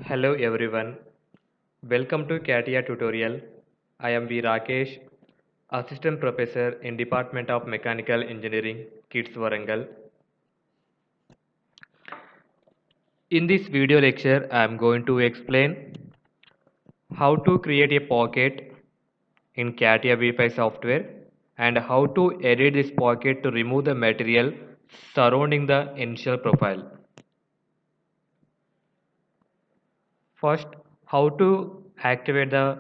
Hello everyone, welcome to Catia tutorial. I am Rakesh, Assistant Professor in Department of Mechanical Engineering, Kids Warangal. In this video lecture, I am going to explain how to create a pocket in Catia V5 software and how to edit this pocket to remove the material surrounding the initial profile. First, how to activate the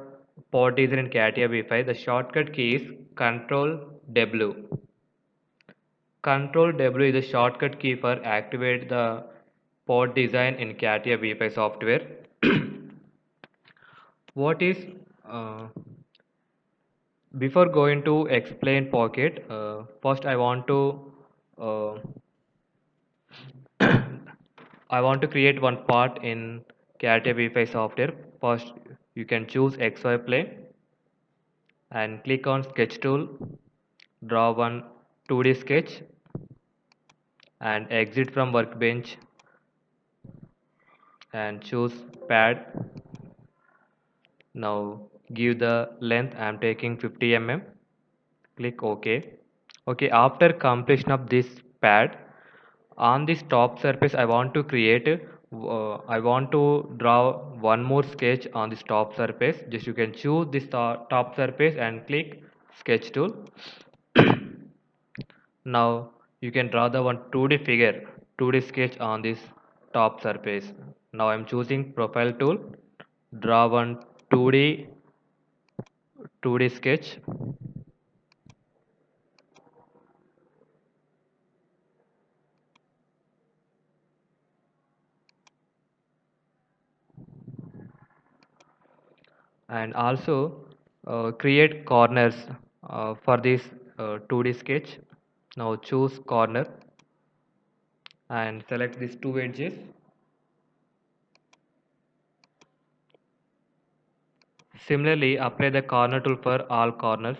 pod design in Catia V5. The shortcut key is Control W. Control W is the shortcut key for activate the pod design in Catia V5 software. What is before going to explain pocket? First, uh, I want to create one part in Catia V5 software. First, you can choose XY plane and click on sketch tool, draw one 2D sketch and exit from workbench and choose pad. Now give the length, I am taking 50 mm, click OK. Okay, after completion of this pad, on this top surface I want to draw one more sketch on this top surface. Just you can choose this top surface and click sketch tool. Now you can draw the one 2D figure, 2D sketch on this top surface. Now I am choosing profile tool, draw one 2D 2D sketch. And also create corners for this 2D sketch. Now choose corner and select these two edges. Similarly, apply the corner tool for all corners.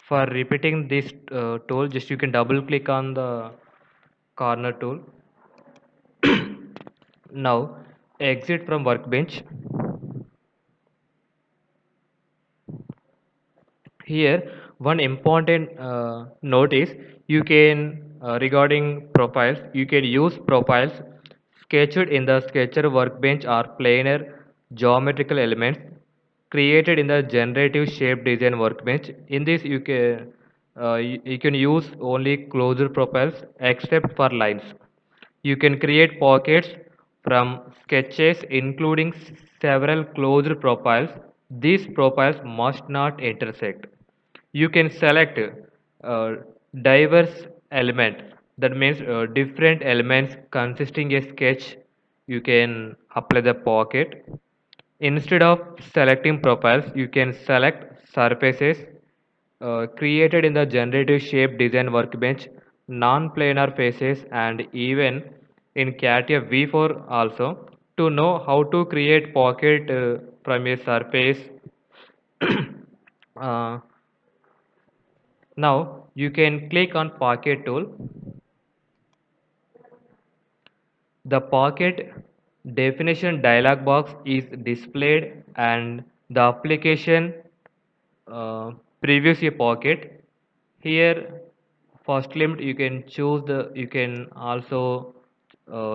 For repeating this tool, just you can double click on the corner tool. Now exit from workbench. Here one important note is you can regarding profiles, you can use profiles sketched in the sketcher workbench or planar geometrical elements created in the generative shape design workbench. In this you can use only closed profiles except for lines. You can create pockets from sketches including several closed profiles. These profiles must not intersect. You can select diverse element, that means different elements consisting a sketch. You can apply the pocket. Instead of selecting profiles, you can select surfaces created in the generative shape design workbench, non-planar faces, and even in Catia V4 also. To know how to create pocket from a surface, uh, now you can click on pocket tool. The pocket definition dialog box is displayed and the application previews a pocket. Here first limit you can choose you can also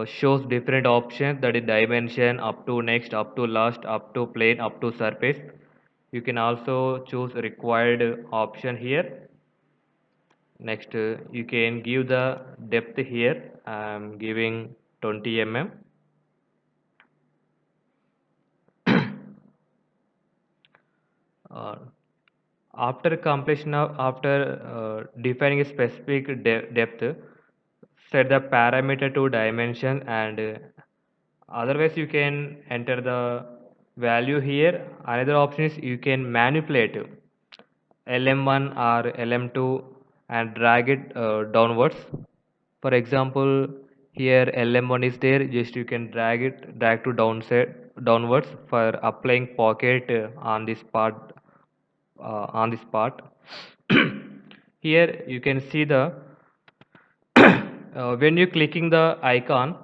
shows different options, that is dimension, up to next, up to last, up to plane, up to surface. You can also choose required option here. Next, you can give the depth here. I am giving 20 mm. Uh, After completion of after defining a specific depth, set the parameter to dimension, and otherwise you can enter the value here. Another option is you can manipulate LM1 or LM2 and drag it downwards. For example, here LM1 is there, just you can drag to downwards for applying pocket on this part. Here you can see the when you clicking the icon,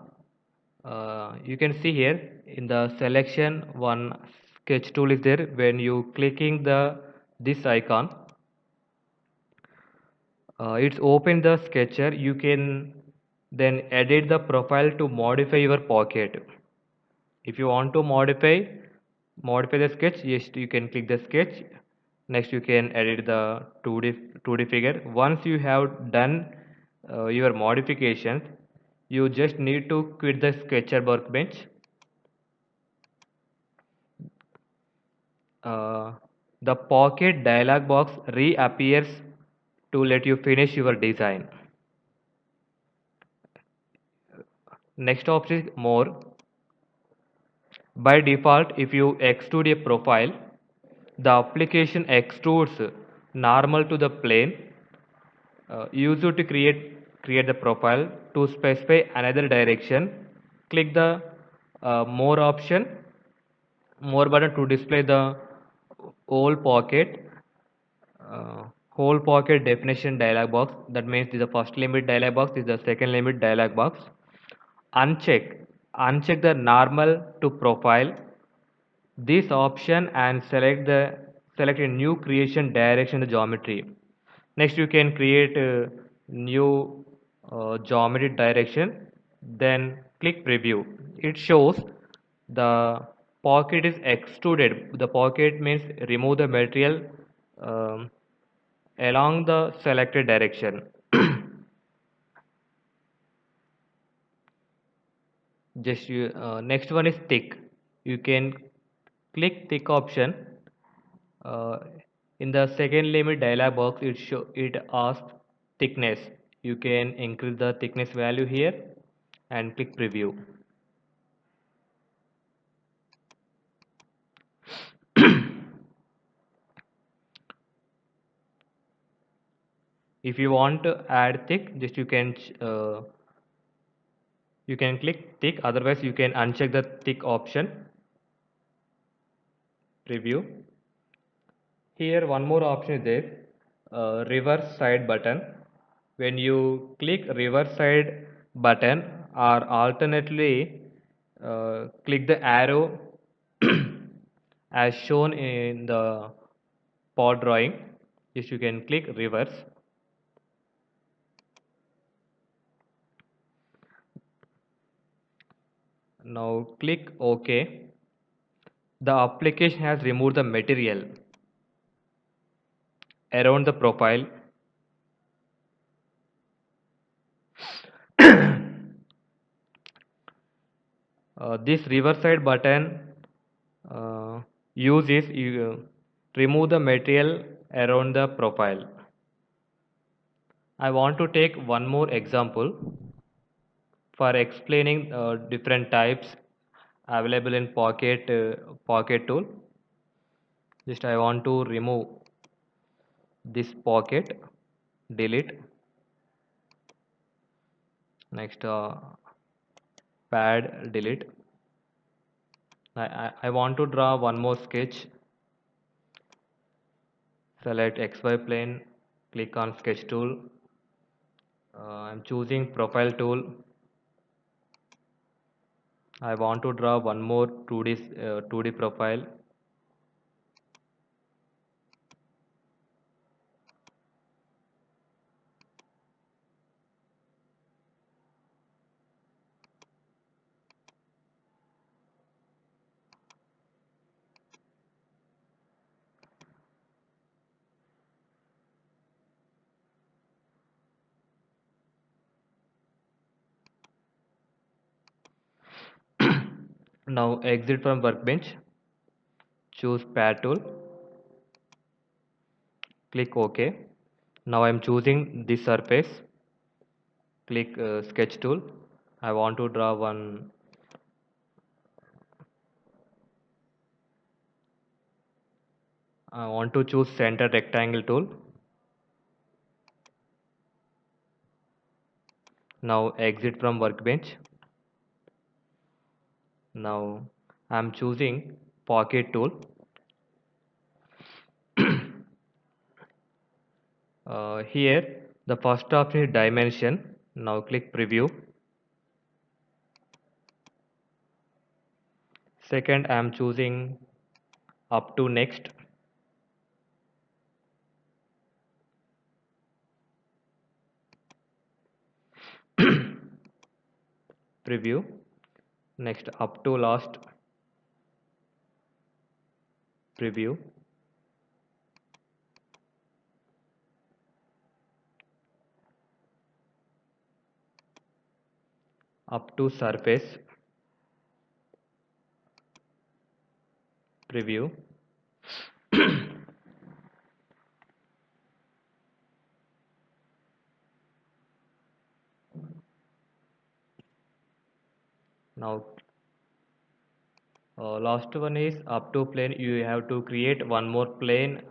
you can see here in the selection one sketch tool is there. When you clicking the this icon, it's open the sketcher. You can then edit the profile to modify your pocket. If you want to modify the sketch, yes, you can click the sketch. Next you can edit the 2D figure. Once you have done your modifications, you just need to quit the sketcher workbench. uh, the pocket dialog box reappears to let you finish your design. Next option is more. By default, if you extrude a profile, the application extrudes normal to the plane. Use it to create the profile. To specify another direction, click the more button to display the whole pocket whole pocket definition dialog box. That means this is the first limit dialog box, this is the second limit dialog box. Uncheck the normal to profile this option and select a new creation direction in the geometry. Next you can create a new geometry direction, then click preview. It shows the pocket is extruded. The pocket means remove the material um, along the selected direction. Next one is thick. You can click thick option. uh, in the second limit dialog box, it asks thickness. You can increase the thickness value here and click preview. If you want to add thick, just you can click thick. Otherwise you can uncheck the thick option. Preview. Here one more option is there, reverse side button. When you click reverse side button or alternately click the arrow as shown in the pod drawing, yes, you can click reverse. Now click OK. The application has removed the material around the profile. This reverse side button uses you remove the material around the profile. I want to take one more example for explaining different types available in pocket tool. Just I want to remove this pocket, delete. Next pad, delete. I want to draw one more sketch. Select XY plane, click on sketch tool. I'm choosing profile tool. I want to draw one more 2D profile. Now exit from workbench, choose pad tool, click OK. Now I'm choosing this surface, click sketch tool. I want to draw one. I want to choose center rectangle tool. Now exit from workbench. Now I'm choosing pocket tool. Here the first option is dimension. Now click preview. Second, I'm choosing up to next. Preview. Next, up to last. Preview. Up to surface. Preview. Now last one is up to plane. You have to create one more plane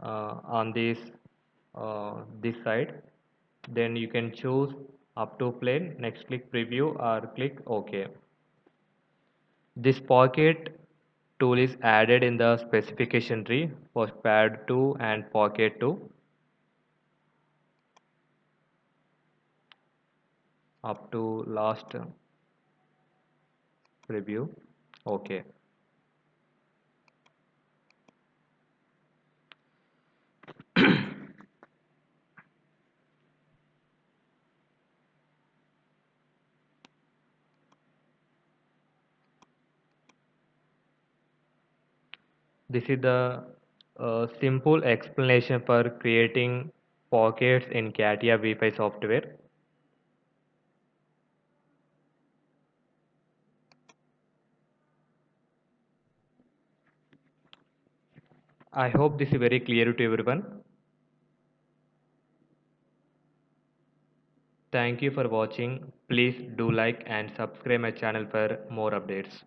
on this side. Then you can choose up to plane. Next click preview or click OK. This pocket tool is added in the specification tree for pad 2 and pocket 2. Up to last preview. OK. This is the simple explanation for creating pockets in Catia V5 software. I hope this is very clear to everyone. Thank you for watching. Please do like and subscribe my channel for more updates.